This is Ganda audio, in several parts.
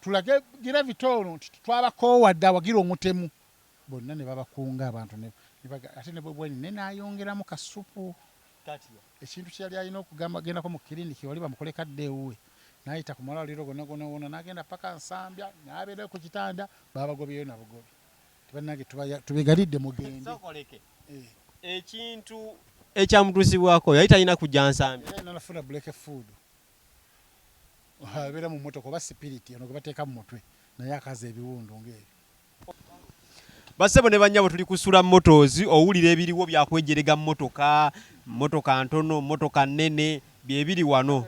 tulage gira vitono twabakoowa dda wagira omutemu bonna ne babakunga abantu ate ne bwebweni ne naayongeramu kasupu ekintu kyali alina okugamba agendako mu kiriniki wali bamukole kadde ewuwe n'ayita ku malwaliro gonna wona n'agenda paka Nsambya n'abeerayo ku kitanda babagobyeyo nabugobi tebannange tubegalidde mugende ekintu ekyamutuusibwako yali talina kujja Nsambya nafuna break food abeera mu mmotoka oba sipiriti ono gwe bateeka mu mutwe naye akaza ebiwundu ng'ebyo. Bassebo ne bannyabo tuli kusula motors owulira ebiriwo byakwejerega mmotoka ntono mmotoka nnene byebiri wano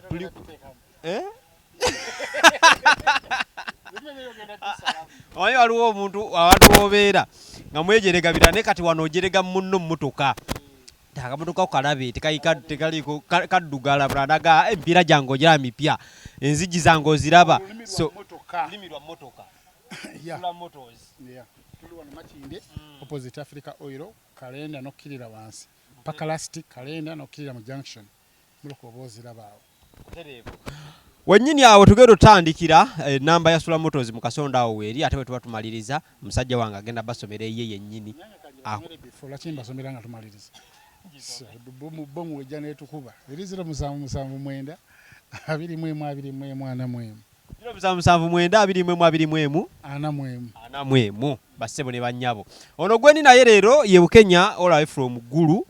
oyo waliwo omuntu abantu wobeera nga mwejerega birane kati wano ojerega munno mmotoka akamotoka kalabe tekaliko kaddugala bulanaga empira jange ojera mipya enzigi zange oziraba so limirwa mmotoka tula motors tuli wano Makinde opposite Africa Oil kalenda nokkirira wansi paka lastic kalenda nokkirira mu junction muloko oboziraba awo wennyini awo tugenda otandikira namba ya Sula Motors mu Kasonda awo weeri ate bwe tuba tumaliriza musajja wange agenda basomera ye yennyini lakini basomera nga tumaliriza bomu wejja netukuba eri 0779 21 24 bassebo ne bannyabo ono gweni naye leero ye Bukenya olawe from Gulu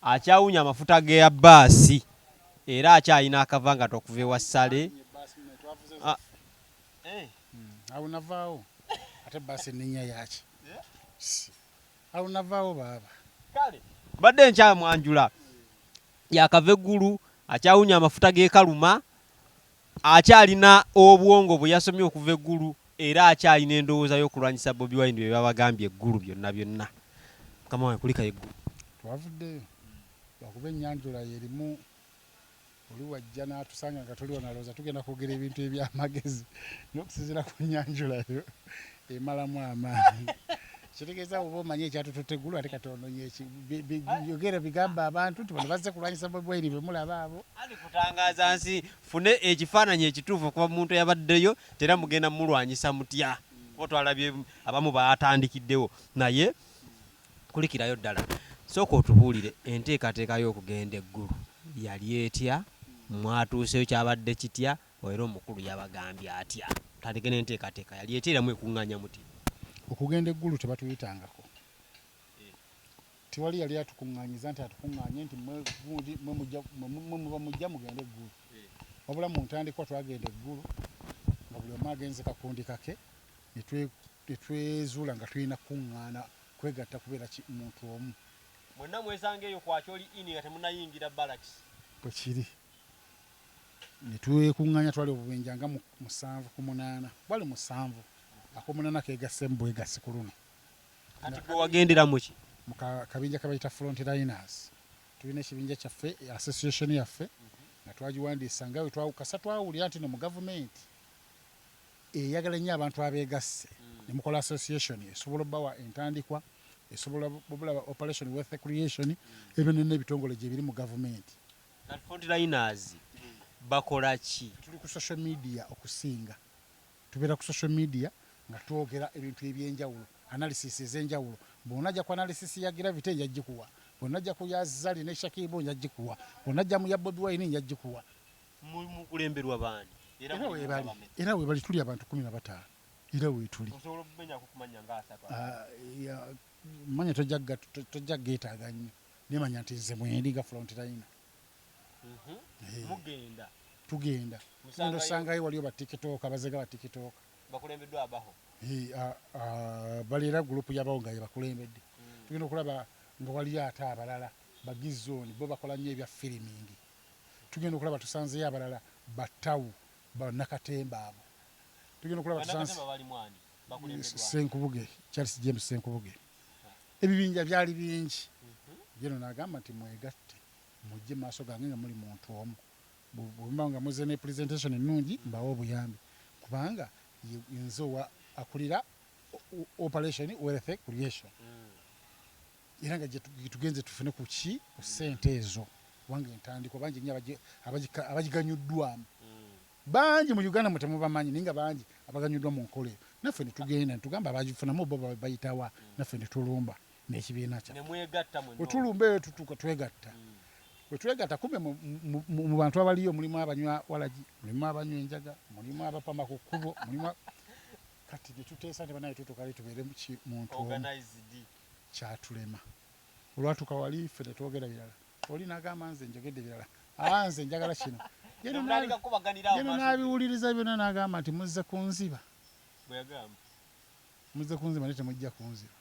akyawunya amafuta ge ya baasi era akyalina akavanga okuva ewa Ssale awo navaawo ate baasi nenya yaki awo navaawo baba kale badde nkyamwanjula yakava eggulu akyawunya amafuta ge Kaluma akyalina obwongo bwe yasomye okuva eggulu era akyalina endowooza y'okulwanyisa Bobi Wine bye babagambye eggulu byonna mukama wange kulika eggulu twavuddeyo lwakuba ennyanjula yerimu oli wajja n'atusanga nga tuli wanalooza tugenda kwogera ebintu ebyamagezi n'okusinziira ku nnyanjula yo emalamu amaanyi kitegeeza oba omanye ekyatututte eggulu ate katononye yogera bigamba abantu nti bano bazze kulwanyisa Bobi Wine bwe mulaba abo ali kutangaza nsi fune ekifaananyi ekituufu okuba muntu yabaddeyo tera mugenda mulwanyisa mutya kuba twalabye abamu baatandikiddewo naye kulikirayo ddala sooka otubuulire enteekateeka y'okugenda eggulu yali etya mwatuuseyo kyabadde kitya era omukulu yabagambye atya tandike n'enteekateeka yali etya era mwekuŋŋaanya muti okugenda eggulu tebatuyitangako tiwali yali atukuŋŋaanyiza nti atukuŋŋaanye nti muba mujja mugende eggulu wabula mu ntandikwa twagenda eggulu nga buli omu agenze kakundi kake ne twezuula nga tulina kuŋŋaana kwegatta kubeera muntu omu mwenna mwesanga eyo kwakyoli ini nga temunayingira balakisi bwe kiri ne twekuŋŋaanya twali obubinja nga 7 ku 8 bwali 7 akomunana kegassemu bwegassi ku luno kati gwe wagendera muki mu kabinja kabayita Frontliners tulina ekibinja kyaffe association yaffe nga twagiwandiisa nga we twawukasa twawulira nti no mu gavumenti eyagala nnyo abantu abeegasse ne mukola association esobola obbawa entandikwa esobola obulaba operation wealth creation ebyo n'ebitongole gye biri mu gavumenti. Frontliners bakola ki? Tuli ku social media okusinga tubeera ku social media nga twogera ebintu ebyenjawulo analysis ez'enjawulo bw'onajja ku analysis ya Gravity njagikuwa bw'onajja ku ya Zali ne Shakibo njagikuwa bw'onajja mu ya Bobi Wine njagikuwa mu kulemberwa bandi era we bali tuli abantu 15 era we tuli osobola okumenya ku kumanya ng'asatu manya tojja geetaaga nnyo nemanya nti nze mwendi nga Frontliner mugenda tugenda tugenda osangayo waliyo batikitoka bazega batikitoka bakulembeddwa abaho baliera gurupu yabawo nga yebakulembedde tugenda okulaba nga waliyo ate abalala bagizoni bo bakola nnyo ebya firimingi tugenda okulaba tusanzeyo abalala batawu banakatemba abo tugenda okulaba tusanze Senkubuge Charles James Senkubuge ebibinja byali bingi jeno nagamba nti mwegatte mujje maaso gange nga muli muntu omu bwemba nga muze ne presentation ennungi mbawo obuyambi kubanga nze akulira operation wealth creation era nga tugenze tufune ku ki ku ssente ezo wange entandiko bangi nnyo abagiganyuddwamu bangi mu Uganda mutemubamanyi ninga bangi abaganyuddwa mu nkola eyo naffe ne tugenda ne tugamba abagifunamu bo bayitawa naffe ne tulumba n'ekibiina kyaffe bwe tulumba eyo tutuuka twegatta bwe twegatta kumbe mu bantu abaliyo mulimu abanywa walagi mulimu abanywa enjaga mulimu abapama ku kkubo mulimu kati ne tuteesa ne banaye tutuukali tubeere muntu omu kyatulema olwatuuka wali ffe ne twogera birala oli n'agamba nze njogedde birala nze njagala kino geno n'abiwuliriza byonna n'agamba nti muzze kunziba naye temujja kunziba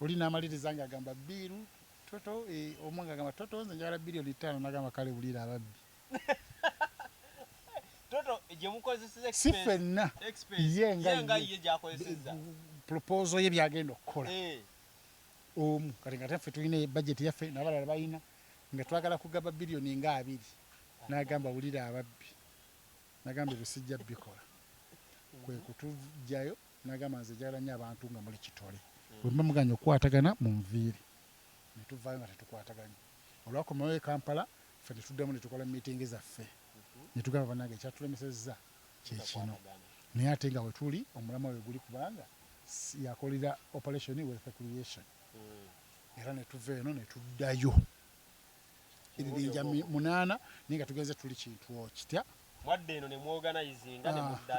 oli n'amaliriza ng'agamba biiru toto omu ng'agamba toto nze njagala bilioni 5 n'agamba kale wulira ababbi si ffenna ye nga proposal ye byagenda okukola omu kati nga taffe tulina budget yaffe n'abalala balina nga twagala kugaba bilioni nga 2 n'agamba wulira ababbi n'agamba ebyo sijja bikola kwe kutujjayo n'agamba nze njagala nnyo abantu nga muli kitole bwe mba muganya okukwatagana mu nviiri ne tuvaayo nga tetukwataganya olwakomawo e Kampala ffe ne tuddamu ne tukola miitingi zaffe ne tugamba bannange ekyatulemesezza kyekino naye ate nga we tuli omulama we guli kubanga yakolera operation wealth creation era ne tuva eno ne tuddayo ebibinja 8 naye nga tugenze tuli kintu kitya mwadde eno ne muorganizinga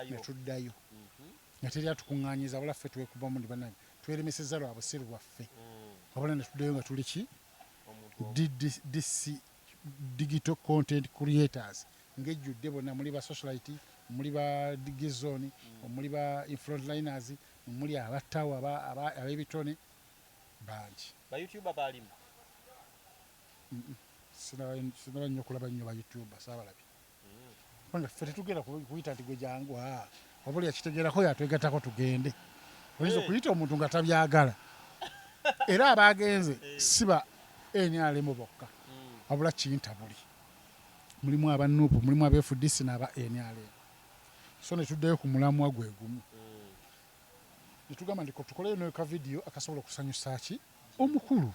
ne tuddayo nga teri atukuŋŋaanyiza wala ffe twekubamu ndi bannange twerimesezza lwa busiru bwaffe wabula ne tuddayo nga tuli ki digital content creators ng'ejjudde bonna muli ba socialite muli ba digizoni muli ba frontliners muli abattawo ab'ebitone bangi ba YouTuber balimu sinaba nnyo okulaba nnyo ba YouTuber saabalabye kubanga ffe tetugenda kuyita nti gwe jangu wabula yakitegeerako yatwegattako tugende oyinza okuyita omuntu nga tabyagala era abagenze siba NRM bokka wabula kintabuli mulimu aba NUP mulimu aba FDC n'aba NRM so ne tuddayo ku mulamwa gwe gumu ne tugamba nti tukoleyo n'eka vidiyo akasobola okusanyusa ki omukulu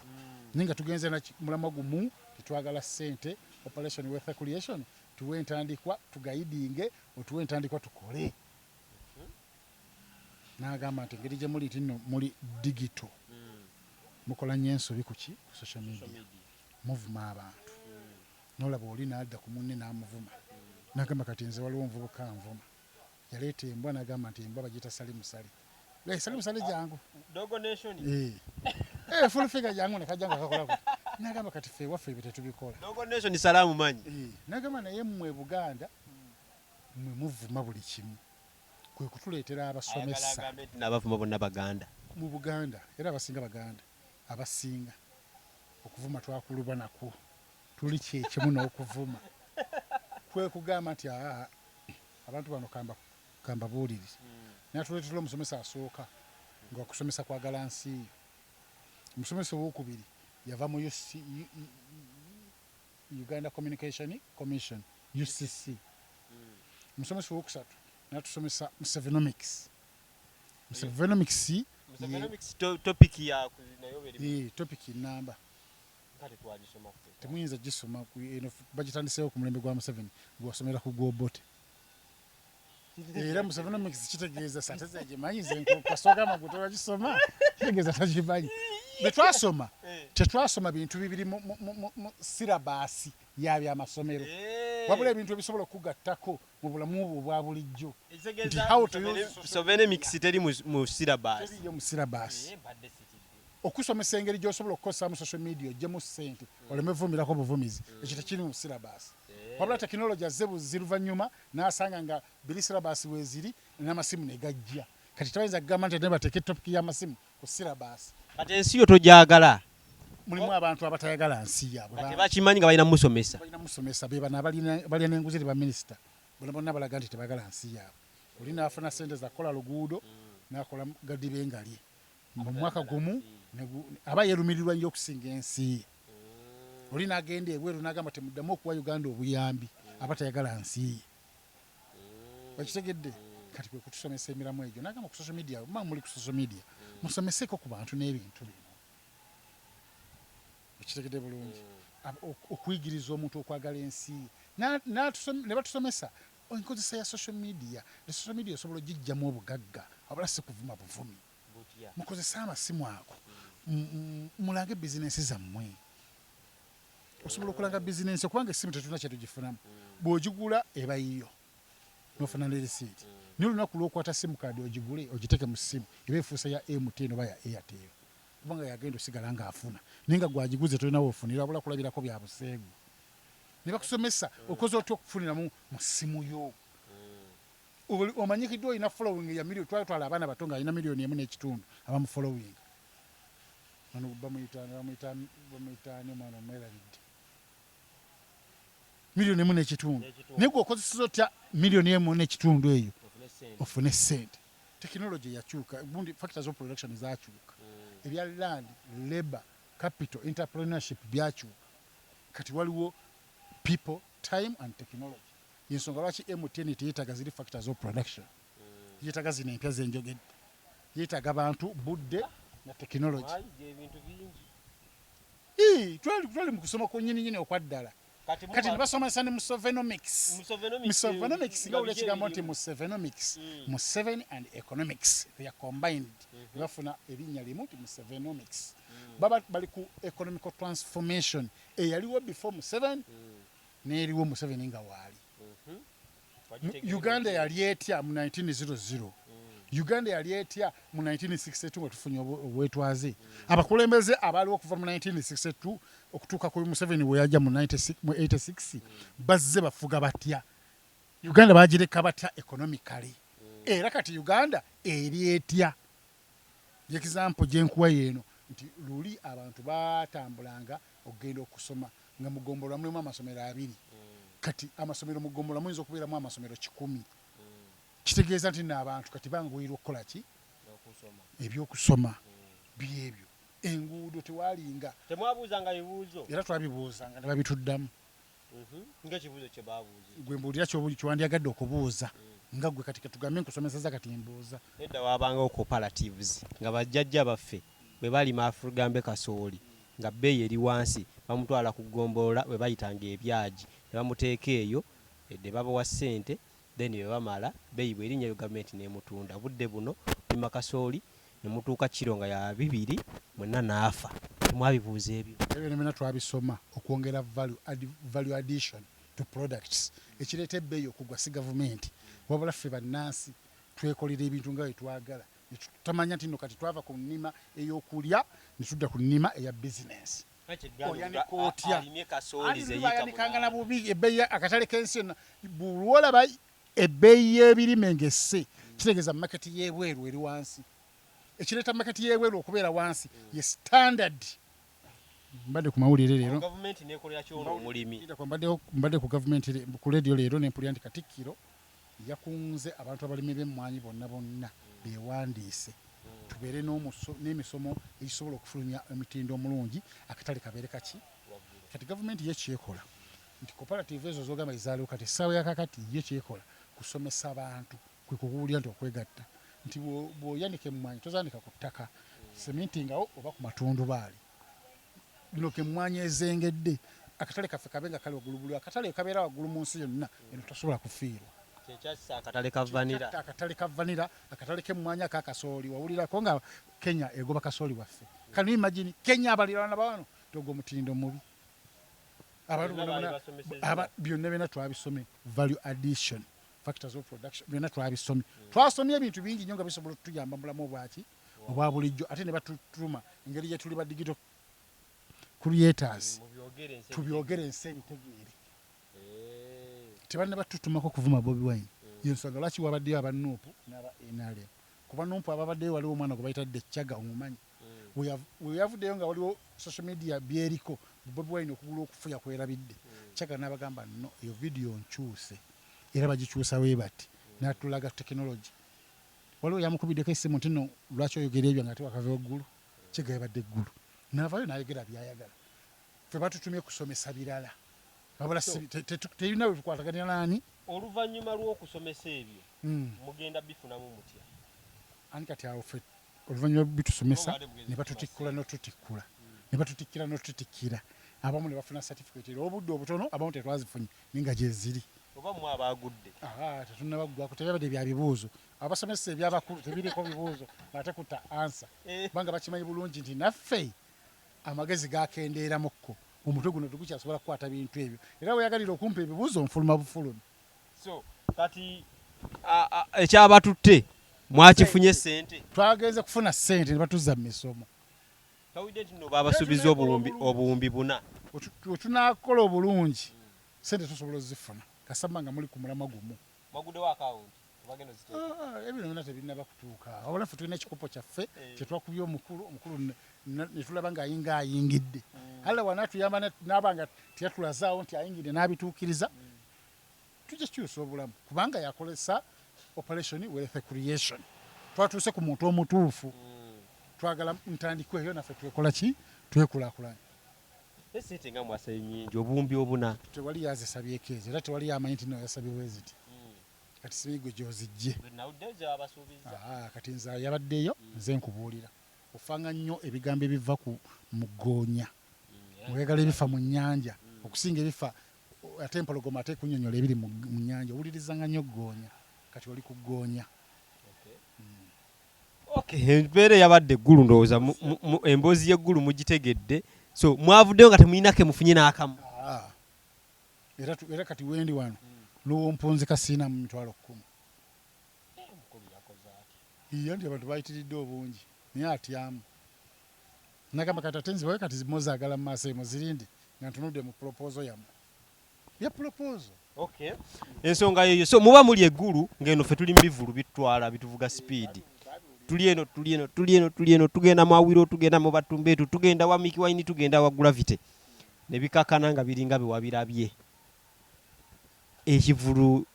naye nga tugenze na mulamwa gumu tetwagala ssente operation wealth creation tuwe entandikwa tugayidinge otuwe entandikwa tukole n'agamba nti engeri gye muli nti nno muli digital mukola nnyo ensobi ku social media muvuma abantu n'olaba oli n'adda ku munne n'amuvuma n'agamba kati nze waliwo nvubuka nvuma yaleeta embwa n'agamba nti embwa bagiyita salimusale salimusale jangu Dogo Nation full figure jangu nekajjangu akakola kuti n'agamba kati ffe waffe ebyo tetubikola Dogo Nation salaamu manyi n'agamba naye mmwe Buganda mmwe muvuma buli kimu kwe kutuleetera abasomesa n'abavuma bonna Baganda mu Buganda era abasinga Baganda abasinga okuvuma twakuluba nakwo tuli kyekimu n'okuvuma kwe kugamba nti abantu bano kamba buuliriza naye tuleetera omusomesa asooka nga kusomesa kwagala nsi yo omusomesa owokubiri yava mu Uganda Communication Commission UCC omusomesa owokusatu natusomesa Musevenomics topic ya topic namba temuyinza gisoma eno bagitandiseewo ku mulembe gwa Museveni gwasomera ku gwobote era Musevenomics kitegeeza sateza gimanyize kasooka amaguto bagisoma kitegeeza tagimanyi betwasoma tetwasoma bintu bibiri mu sirabaasi y'amasomero wabula ebintu ebisobola okugattako mu bulamu bwa bulijjo Musevenomics teri mu syllabus yo mu syllabus okusomesa engeri gy'osobola okukozesa mu social media ogyemu ssente oleme vumirako buvumizi ekyo tekiri mu syllabus wabula tekinologi azze buziruvannyuma n'asanga nga biri syllabus weeziri n'amasimu ne gajja kati tabayinza kugamba nti bateeke topiki y'amasimu ku syllabus kati ensi yo togyagala mulimu abantu abatayagala nsi yaabwe tebakimanyi nga balina musomesa be bano abalina n'enguziri ba minisita bonna balaga nti tebagala nsi yaabwe oli n'afuna ssente zakukola luguudo n'akola gadiba engalye mu mwaka gumu aba yeerumirirwa nnyo okusinga ensi ye oli n'agenda ebweru n'agamba temuddamu okuwa Uganda obuyambi aba tayagala nsi ye bakitegedde kati kwe kutusomesa emiramu egyo n'agamba ku social media muli ku social media musomeseko ku bantu n'ebintu bino ekitegedde bulungi okuyigiriza omuntu okwagala ensi ne batusomesa enkozesa ya social media ne social media osobola ogijjamu obugagga wabula si kuvuma buvumi mukozese amasimu ago mulange bizinensi zammwe osobola okulanga bizinensi okubanga essimu tetulina kyetugifunamu bw'ogigula eba yiyo nofuna ne risiiti naye olunaku lw'okwata simu kaadi ogigule ogiteeke mu ssimu eba efuusa ya MTN oba ya Airtel kubanga yagenda osigala ng'afuna naye nga gwagiguze tolina weofunira wabula kulabirako bya buseegu ne bakusomesa okoze otya okufuniramu mu ssimu yo omanyikiddwa olina following ya milioni twala abaana bato nga alina miliyoni emu n'ekitundu abamu following ano bamuyitaani omwana omweraridde miliyoni emu n'ekitundu naye gwe okozesa otya miliyoni emu n'ekitundu eyo ofune sente tekinologi yakyuka bundi factors of production zakyuka ebya land labor capital entrepreneurship byakyuka kati waliwo people time and technology yensonga lwaki MTN teyetaaga ziri factors of production yetaaga zino empya zenjogedde yetaaga bantu budde na technology twali mu kusoma ku nnyini okwaddala kati ne basomesa ne musovenomics nga wula ekigambo nti musovenomics mu 7 and economics they are combined ne bafuna erinnya limu nti musovenomics baba bali ku economical transformation eyaliwo before mu 7 n'eriwo mu 7 nga waali Uganda yali etya mu 1900 Uganda yali etya mu 1962 nga tufunye obwetwaze abakulembeze abaaliwo okuva mu 1962 okutuuka ku Museveni we yajja mu 86 bazze bafuga batya Uganda bagireka batya economically era kati Uganda eri etya example gyenkuwa yeeno nti luli abantu batambulanga okugenda okusoma nga mugombola mulimu amasomero 2 kati amasomero mugombola muyinza okubeeramu amasomero 100 kitegeeza nti n'abantu kati banguyirwa okukola ki ebyokusoma byebyo enguudo tewalinga temwabuuzanga bibuuzo era twabibuuzanga ne babituddamu ng'ekibuuzo kye baabuuza gwe mbuulira kyewandyagadde okubuuza nga gwe kati katugambe nkusomeseza kati mbuuza edda waabangawo cooperatives nga bajjajja baffe bwe balima afugambe kasooli nga bbeeyi eri wansi bamutwala ku ggombolola bwe bayitanga ebyaji ne bamuteeka eyo edde babawa ssente then bwe bamala bbeeyi bw'erinnya gavumenti n'emutunda budde buno lima kasooli ne mutuuka kiro nga ya 2 mwenna n'afa temwabibuuza ebyo ebyo ne twabisoma okwongera value addition to products ekireeta ebbeeyi okugwa si gavumenti wabula ffe bannansi twekolera ebintu nga bwe twagala tutamanya nti nno kati twava ku nnima ey'okulya ne tudda ku nnima eya bizinensi oyanika otya bayanikanga na bubi ebbeeyi akatale k'ensi yonna bulwolaba ebbeeyi y'ebirime ng'esse kitegeeza maketi y'ebweru eri wansi ekireeta maketi y'ebweru okubeera wansi ye standard mbadde ku mawulire leero gavumenti neekolera kyono omulimi mbadde ku gavumenti ku leediyo leero nempulira nti Katikkiro yakunze abantu abalimi b'emmwanyi bonna beewandiise tubeere n'emisomo egisobola okufulumya emitindo omulungi akatale kabeere kaki kati gavumenti ye kyekola nti cooperative ezo zogamba ezaaliwo kati essaawa yakakati ye kyekola kusomesa abantu kwe kukuwulira nti okwegatta nti bw'oyanika emmwanyi tozandika ku ttaka semintingawo oba ku matundubaali bino kemmwanyi ezengedde akatale kaffe kabe nga kali waggulu akatale kabeera waggulu mu nsi yonna eno tosobola kufiirwa akatale ka vanira akatale k'emmwanyi akakasooli wawulirako nga Kenya egoba kasooli waffe kano imagine Kenya abaliraana bawano togwa omutindo mubi byonna byonna twabisome value addition factors of production byonna twabisome twasomye ebintu bingi nnyo nga bisobola okutuyamba mulamu obwaki obwa bulijjo ate ne batutuma engeri gye tuli ba digital creators tubyogere ensi ebitegeere tebalina batutumako kuvuma Bobi Wine yensonga lwaki wabaddeyo aba Nuupu n'aba NRM kuba Nuupu ababaddeyo waliwo omwana gwe bayita Ddeccaga omumanyi we yavuddeyo nga waliwo social media byeriko Bobi Wine okugula okufuya kwerabidde Ccagga n'abagamba no eyo vidiyo nkyuse era bagikyusa bwe bati n'atulaga tekinologi waliwo yamukubiddeko essimu nti no lwaki oyogera ebyo nga tewakava eggulu Ccagga yabadde eggulu n'avaayo n'ayogera byayagala ffe batutumye kusomesa birala wabula terina we tukwataganira nani oluvannyuma lw'okusomesa ebyo mugenda bifunamu mutya ani kati awo ffe oluvannyuma bitusomesa ne batutikkula n'otutikkula ne batutikkira n'otutikkira abamu ne bafuna certificate era obudde obutono abamu tetwazifunye ninga gye ziri oba mwe abagudde tetunnabaggwako tebabadde bya bibuuzo abasomesa ebyabakulu tebiriko bibuuzo ate kutta ansa kubanga bakimanyi bulungi nti naffe amagezi gakendeeramukko omutwe guno tegukyasobola kukwata bintu ebyo era weyagalira okumpa ebibuuzo nfuluma bufulumi so kati ekyabatutte mwakifunye sente twagenze kufuna sente ne batuzza mu misomo tawidde nti no babasuubiza obuwumbi 4 wetunakola obulungi sente tusobola ozifuna kasamba nga muli ku mulama gumu maguddewo akawunti ebino byonna tebirina kutuuka wabula ffe tulina ekikopo kyaffe kyetwakubye omukulu netulaba ng'ayinga ayingidde alla wanaatuyamba n'abanga teyatulazaawo nti ayingidde n'abituukiriza tujja kikyusa obulamu kubanga yakolesa operation wealth creation twatuuse ku muntu omutuufu twagala ntandikwa eyo naffe twekola ki twekulaakulanya esente nga mwasa nyingi obuwumbi 4 tewali yazisabyeko ezo era tewali yamanyi nti no yasabyewo eziti kati sibiigwe gyozijje kati nze yabaddeyo nze nkubuulira ofanga nnyo ebigambo ebiva mu ggoonya oyagala ebifa mu nnyanja okusinga ebifa ate empologoma ate kunyonyola ebiri mu nnyanja owulirizanga nnyo ggoonya kati oli ku ggoonya embeera yabadde eggulu ndowooza emboozi y'eggulu mugitegedde so mwavuddeyo nga temulinake mufunye n'akamu era kati wendi wano n'owompunzi kasiina mu 10,000 iya nti abantu bayitiridde obungi naye atyamu nagamba kati ate nzibawe kati zimuzaagala mu maaso emo zirindi nga ntunudde mu proposal yammwe ya proposal ensonga yeyo so muba muli eggulu ng'eno ffe tuli mu bivulu bitutwala bituvuga sipiidi tuli eno tugenda mu Awiro tugenda mu Batumbeetu tugenda wa Miki Wine tugenda wa Gravity ne bikakana nga biringa biwabirabye ekivulu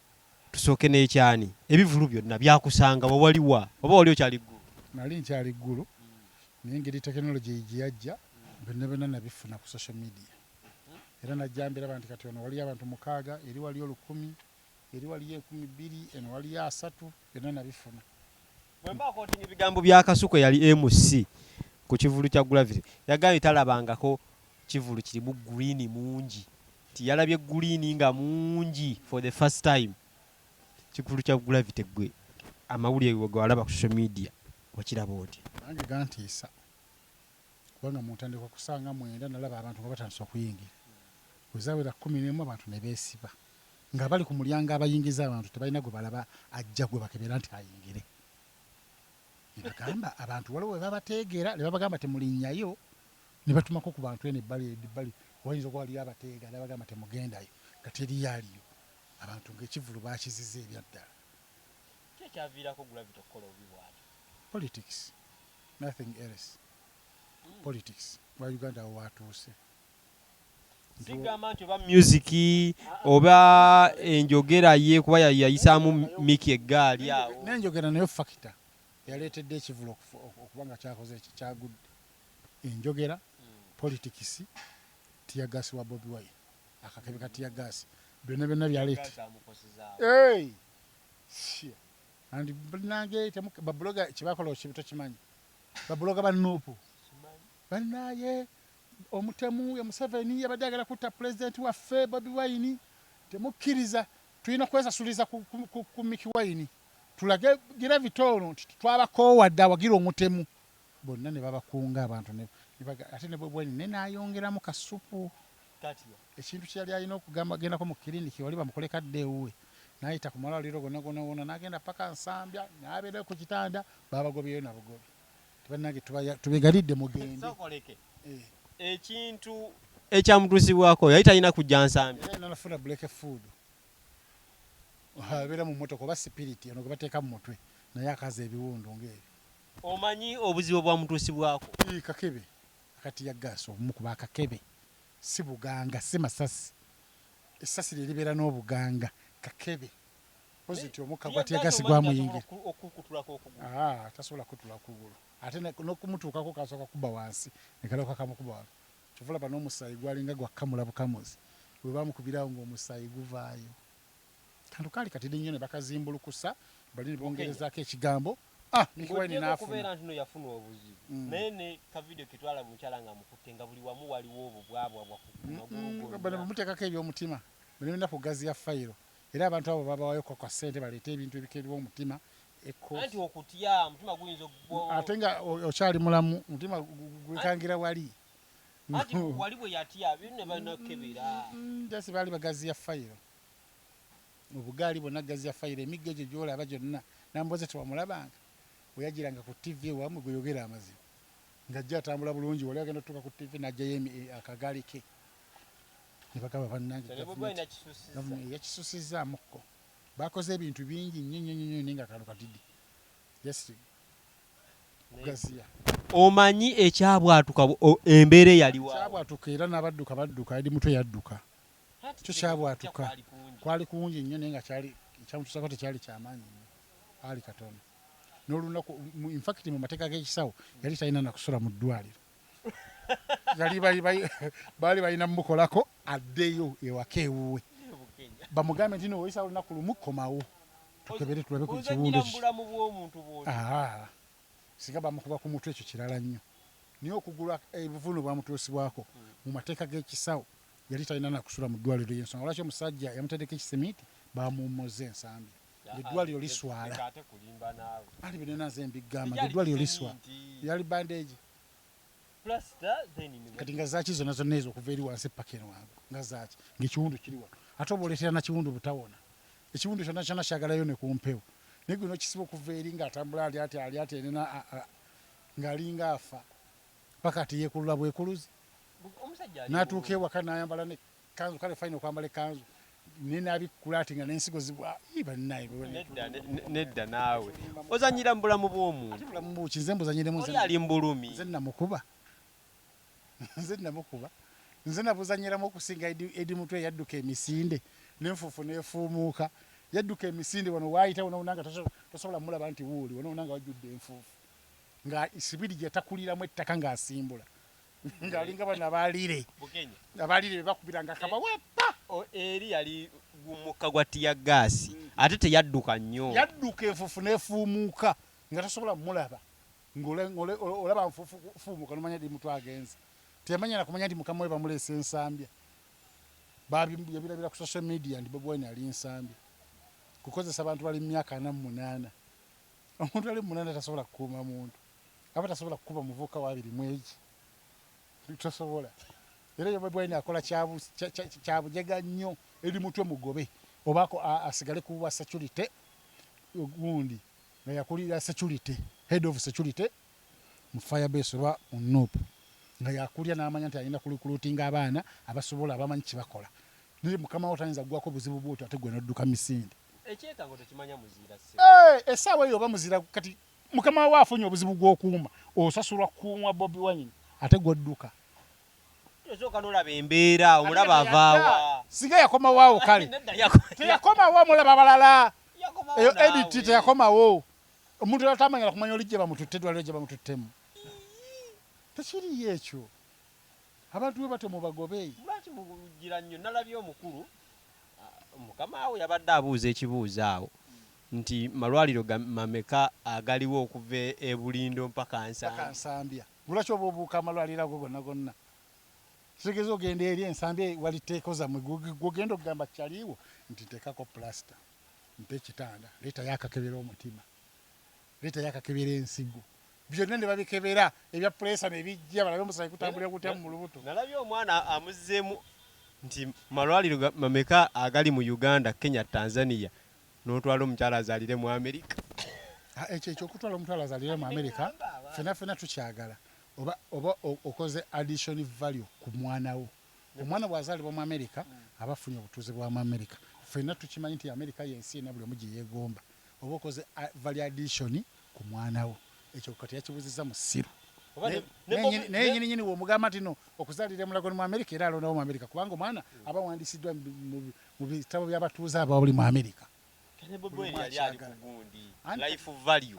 tusooke n'ekyani ebivulu byonna byakusanga waliwa oba wali okyali ggulu nali nkyali ggulu naye ngeri tekinologi gye yajja byonna nabifuna ku social media era najjambira abantu kati ono waliyo abantu 6 eri waliyo 1,000 eri waliyo 2,000 eno waliyo 3 byonna nabifuna bwembakotinga ebigambo bya Kasuku yali MC ku kivulu kya Gravity yagambye talabangako kivulu kirimu green mungi tiyalabye green nga mungi for the first time kivulu kya Gravity gwe amawulire gwe walaba ku social media wakiraba oti nange gantiisa kubanga muntandikwa kusanga mwenda nalaba abantu nga batandise okuyingira wezawera 11 abantu ne beesiba nga bali ku mulyango abayingiza abantu tebalina gwe balaba ajja gwe bakebera nti ayingire nebagamba abantu waliwo we babateegera ne babagamba temulinnyayo ne batumako ku bantu eno ebbali wayinza okuba waliyo abateega ne bagamba temugendayo nga teriyo aliyo abantu ng'ekivulu bakiziza ebyaddala kyekyaviirako Gravity okukola obubi bwatyo politics nothing else politics wa Uganda awo watuuse sigamba nti oba music oba enjogera ye kuba yayisaamu Miki eggaali awo n'enjogera nayo factor yaleetedde ekivulu okuba nga kyakoze kyagudde enjogera politics tiyagasi wa Bobi Wine akakebe ka tiyagasi byonna byaleete andi nange babloga kibakola okibito kimanyi babloga banuupu bannaye omutemu ya Museveni yabadde agala kutta pulezidenti waffe Bobi Wine temukkiriza tulina kwesasuliza ku Miki Wine tulage Gravity ono twabakoowadde awagira omutemu bonna ne babakunga abantu ate ne Bobi Wine ne naayongeramu kasupu ekintu kyali alina okugamba gendako mu kiriniki wali bamukole kadde ewuwe n'ayita ku malwaliro gonna n'agenda paka Nsambya n'abeera ku kitanda babagobyeyo nabugobi tebannange tubegalidde mugende ekintu ekyamutuusibwako yali talina kujja Nsambya era nafuna break food abeera mu mmotoka oba sipiriti ono gwe bateeka mu mutwe naye akaza ebiwundu ng'ebyo omanyi obuzibu bwamutuusibwako kakebe akati ya gaasi obumu kuba akakebe si buganga si masasi essasi liribeera n'obuganga kakebe poziti omukka gwatiyagasi gwamuyingira tasobola kutula kugulu ate n'okumutuukako kasooka kuba wansi nekaloka kamukuba wano kyovulaba n'omusaayi gwalinga gwakkamula bukamuzi bwe bamukubirawo ng'omusaayi guvaayo kantu kaali katidde nnyo ne bakazimbulukusa bali ne bongerezaako ekigambo Miki Wine n'afuna nti no yafuna obuzibu naye ne kavidiyo ketwala mukyala nga mukutte nga buli wamu waliwo obubwabwa bwamuteekako ebyomutima bwe nenda ku gazi ya fayiro era abantu abo babawayo kwa ssente baleeta ebintu ebikeerwa omutima anti okutya omutima guyinza ate nga okyali mulamu omutima gwekangira wali anti wali bwe yatya bino ne banakebera jasi baali bagazi ya fayiro obugaali bonna gazi ya fayiro emiggo egyo gyolaba gyonna namboze tewamulabanga weyagiranga ku tv wamu gweyogera amazima ng'ajja atambula bulungi wali agenda otuuka ku tv n'ajjayo akagaali ke ne bagamba bannange yakisusizaamukko bakoze ebintu bingi nnyo naye nga kalo katidi yes kugaziya omanyi ekyabwatuka embeera eyaliwo kyabwatuka era n'abadduka badduka edi mutwe yadduka kyo kyabwatuka kwali kungi nnyo naye nga ekyamutusako tekyali kyamaanyi nnyo ali katono n'olunaku infact mu mateeka g'ekisawo yali talina nakusula mu ddwaliro yali baali balina mumukolako addeyo ewaka ewuwe bamugambe nti nowoyisa olunaku lumu komawo tukebere tulabe ku kiwundu singa bamukuba ku mutwe ekyo kirala nnyo naye okugula ebuvunu bwamutuusibwako mu mateeka g'ekisawo yali talina nakusula mu ddwaliro y'ensonga lwaki omusajja yamuteddeko ekisimiiti bamuwummuza ensambi eddwaliro liswala ali binenaze mbigamba eddwaliro liswala yali bandeegi kati nga zaki zonna zonna ezo okuva eri wansi paka eno wangu nga zaki ngaekiwundu kiri wano ate oba oleetera na kiwundu butawona ekiwundu kyonna kyonna kyagalayo ne ku mpewo naye guno kisiba okuva eri ng'atambula ali ati enena ng'alinga afa paka ati yeekulula bwekuluzi n'atuuka ewaka n'ayambala nekanzu kale fayina okwambala ekanzu nenabikkula ati nga n'ensigo zibwa bannaye nedda naawe ozanyira mu bulamu bw'omuntu bulamu buki nze mbuzanyiremu ali mbulumi nze namukuba nze nabuzanyiramu okusinga edi mutwe yadduka emisinde n'enfuufu n'efuumuuka yadduka emisinde wano waayita wonawonanga tosobola mulaba nti wuuli wonawonanga wajjudde enfuufu nga sibiri gye takuliramu ettaka ng'asimbula ng'alinga bano abaaliire bebakubiranga akabawepa eri yali mukka gwa tiya gaasi ate teyadduka nnyo yadduka enfuufu n'efuumuuka nga tosobola mulaba ng'olaba nfuumuuka nomanya di mutwe agenze teyamanya nakumanya nti mukama we bamuleesa ensambya yabirabira ku social media nti Bobi Wine ali nsambya kukozesa abantu bali mu myaka 48 omuntu ali mu 8 tasobola kukuuma muntu aba tasobola kukuba muvuuka wabiri mwegi tosobola era Bobi Wine akola kyabujega nnyo eri mutwe mugobe obaako asigale kuwa security gundi nga yakulira security head of security mu firebase oba mu Nuupu nga yakulya n'amanya nti alina kulikulutinga abaana abasobola abamanyi kibakola naye mukama wo tayinza gwako buzibu bwoti ate gwe nodduka misinde ekyekango tekimanya muziira essaawa eyo oba muzira kati mukama we afunye obuzibu gw'okuuma osasulwa kuumwa Bobi Wine ate gwodduka osooka n'olaba embeera omulaba avaawa singa yakomawaawo kale teyakomawo mulaba abalala eyo editi teyakomawo omuntu atamanyala kumanya olijje bamututte dwaliro gye bamututtemu tekiriyo ekyo abantu we bate mubagobe lwaki mugira nnyo nalabye omukulu mukama we yabadde abuuza ekibuuzo awo nti malwaliro mameka agaliwo okuva e Bulindo mpaka Nsambya lwaki oba obuuka amalwaliro ago gonna gonna kitegeeza ogenda eri ensambya waliteeko zammwe gwogenda okugamba kyaliwo nti nteekako plasita mpa ekitanda leetayo akakebera omutima leetayo akakebera ensigo byonna ne babikebera ebya puresa nebijja balabe omusaayi kutambulira kutya mu lubuto nalabye omwana amuzzeemu nti malwaliro mameka agali mu Uganda, Kenya, Tanzania n'otwala omukyala azaalire mu Amerika ekyo ekyokutwala omutwala azaalire mu Amerika fena tukyagala oba okoze addition value ku mwana wo omwana bw'azaalibwa mu Amerika aba afunye obutuuze bwa mu Amerika fena tukimanyi nti Amerika yensi ena buli omu gye yeegomba oba okoze value addition ku mwana wo ekyo kati yakibuziza mu ssiru naye nyininyini w'omugamba nti no okuzaalira emulago mu Amerika era alondawo mu Amerika kubanga omwana aba wandiisiddwa mu bitabo by'abatuuze aba buli mu Amerika life value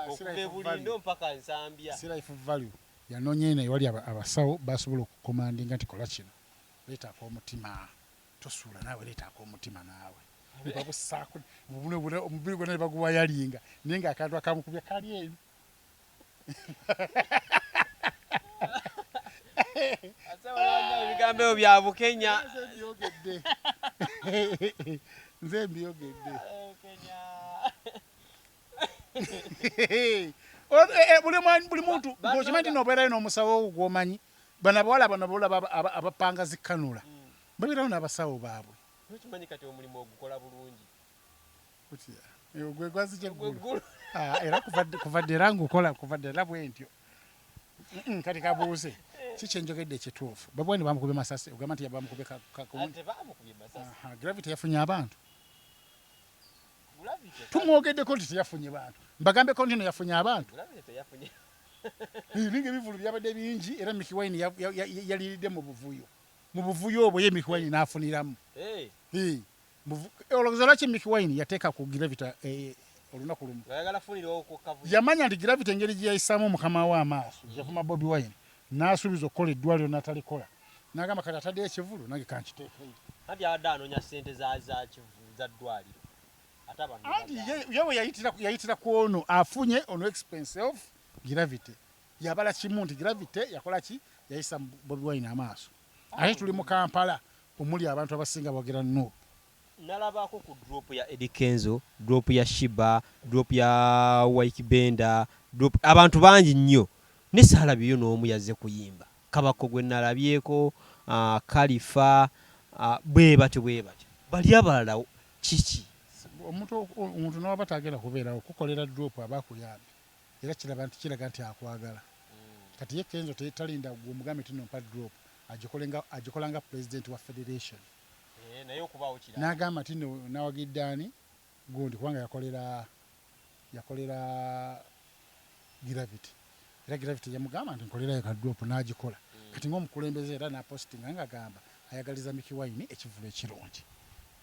okuva e Bulindo mpaka Nsambya si life value yanoonya eno ewali abasawo basobola okukomandinga nti kola kino leetaako omutima tosuula naawe leetaako omutima naawe babusaako omubiri gwonna ne baguwayalinga naye ng'akantu akamukubya kali eno ebigambo ebyo bya Bukenya nze mbiyogedde buli muntu ng'okimanyi n'obeerayo n'omusawo gw'omanyi bano abawala bano boolaba abapanga zikkanula babeerawo n'abasawo baabwe okimanyi kati omulimu ogukola bulungi gwe gwazija eggulu era kuvadde era ngukola kuvadde era bwe ntyo kati kabuuze ki kyenjogedde ekituufu babwani bamukubye masasi ogamba nti bamukubye gravity yafunye abantu tumwogeddeko nti teyafunye bantu mbagambeko nti no yafunye abantu ninga ebivulu byabadde bingi era Mickey Wine yaliridde mu buvuyo obwo ye Mickey Wine n'afuniramu olowooza lwaki Mickey Wine yateeka ku gravity olunaku lumu yamanya nti gravity engeri gye yayisaamu mukama we amaaso yavuma Bobi Wine n'asuubiza okukola eddwaliro n'atalikola n'agamba kati ataddeyo ekivulu nange kankiteekeyo anti abadde anoonya ssente za ddwaliro anti yewe yayitira ku ono afunye ono expense of gravity yabala kimu nti gravity yakola ki yayisa Bobi Wine amaaso ate tuli mu Kampala omuli abantu abasinga boogera no nalabako ku drop ya Eddie Kenzo drop ya Shiba drop ya Waikibenda drop abantu bangi nnyo ne saalabyeyo n'omu yazze kuyimba Kabako gwe nalabyeko Khalifa bwe batyo bali abalala kiki omuntu n'oba tagenda kubeerawo kukolera drop abakuyambi era kiraga nti akwagala kati ye Kenzo talinda gwe omugambe ti nompa drop agikolanga president wa federation n'agamba ti nawagiddaani gundi kubanga yakolera gravity era gravity yamugamba nti nkolerayo ka drop n'agikola kati ng'omukulembeze era n'apostinga ng'agamba ayagaliza Mickey Wine ekivulu ekirungi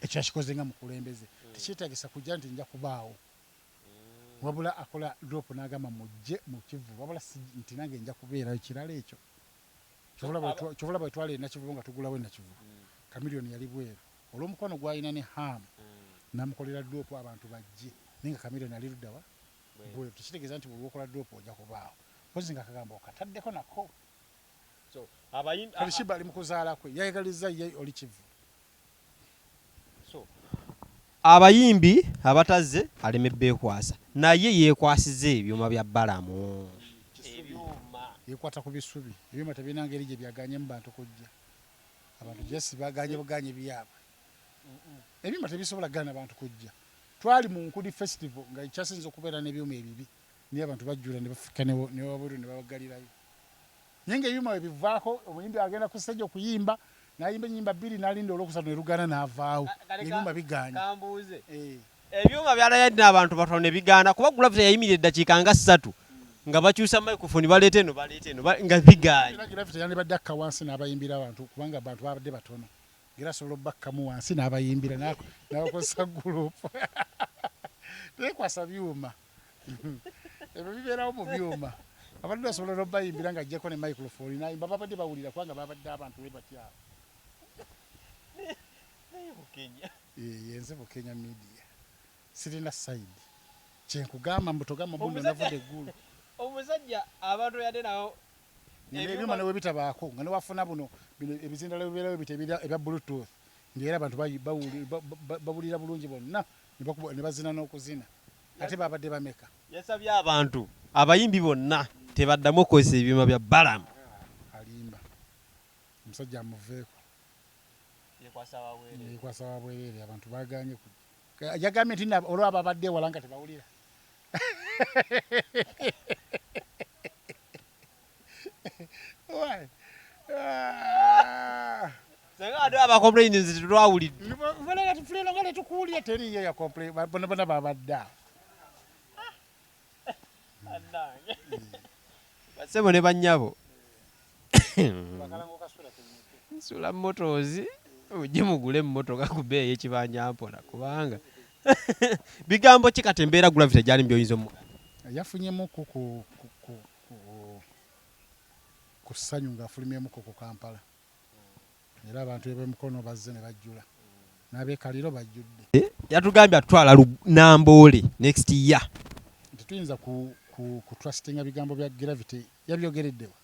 ekyo yakikoze nga mukulembeze tekyetagisa kujja nti nja kubaawo wabula akola drop n'agamba mujje mu kivu wabula nti nange nja kubeerayo kirala ekyo kyovula bwe twali nakivubo nga tugulawo nakivubo Chameleone yali bweru olw'omukono gw'alina ne hamu n'amukolera drop abantu bajje naye nga Chameleone ali luddawa bweru tekitegeeza nti buli wokola drop ojja kubaawo pozi nga kagamba okataddeko nako Shiba ali mu kuzaala kwe yayagaliza ye oli kivu abayimbi abatazze aleme beekwasa naye yeekwasiza ebyuma bya Balamu yekwata ku bisubi ebyuma tebirina ngeri gye byaganye mu bantu kujja abantu gyesi baganye buganye byabwe ebyuma tebisobola gana abantu kujja twali mu Nkudi festival nga ekyasinza okubeera n'ebyuma ebibi niye abantu bajjula ne bafika ne wabulu ne babagalirayo nyenge ebyuma ebivaako omuyimbi agenda ku stage okuyimba nayimba ennyimba bbiri n'alinda olwokusatu ne lugana n'avaawo ebyuma biganye ebyuma byalayadde abantu batono ne bigaana kuba Gravity yayimirira eddakiika nga 3 nga bakyusa microphone baleeta eno nga biganye Gravity yandibadde akka wansi n'abayimbira abantu kubanga abantu babadde batono era asobola obbakkamu wansi n'abayimbira n'abakozesa gurupu tekwasa byuma ebyo bibeerawo mu byuma abantu basobola n'obbayimbira nga ajjeko ne microphone nayimba babadde bawulira kubanga babadde abantu we batyabo yenze mu Kenya media sirina side kyenkugamba mbutogamba mbundo navudde eggulu omusajja abantu yadde nawo ebyuma newe bitabaako nga newafuna buno ebizindalo bibeerawo ebya bluetooth ngaera abantu bawulira bulungi bonna ne bazina n'okuzina ate babadde bameka yasabye abantu abayimbi bonna tebaddamu okukozesa ebyuma bya Balamu alimba omusajja amuveeko yekwasa wabwereere abantu baganye yagambye nti olwabo abadde ewala nga tebawulira abakomplainzi tetwawulidde fuleno nga netukuwulira teriyo bona babadde awo basebo ne bannyabo nsula motoozi ojje mugule emmotoka ku bbeeyi ekibanyampola kubanga bigambo ki kati embeera Gravity gyali mbyoyinza omu yafunyemuku ku ssanyu ng'afulumyemuku ku Kampala era abantu eb'emukono bazze ne bajjula n'abeekaliro bajjudde yatugambye atutwala Namboole next year tetuyinza kutrustinga bigambo bya Gravity yabyogereddewa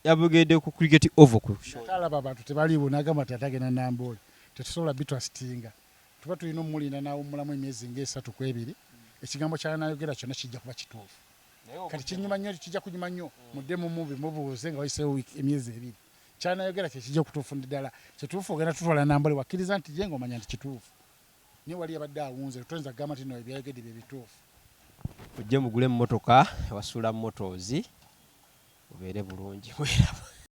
yabogeredde ku cricket oval ku alaba abantu tebaliiwo n'agamba nti atagenda Namboole tetusobola bitrustinga tuba tulina omulinda n'awummulamu emyezi ng'esatu ku ebiri ekigambo ky'anayogera kyonna kijja kuba kituufu kati kinyuma nnyo kijja kunyuma nnyo muddemu mubuuze nga wayiseewo emyezi ebiri kyanayogera kyekijja kutuufu ddala kituufu ogenda tutwala nambale wakkiriza nti je ng'omanya nti kituufu naye wali abadde awunze toyinza kugamba nti no ebyayogedde bye bituufu ojje mugule emmotoka wasula motors ubeere bulungi.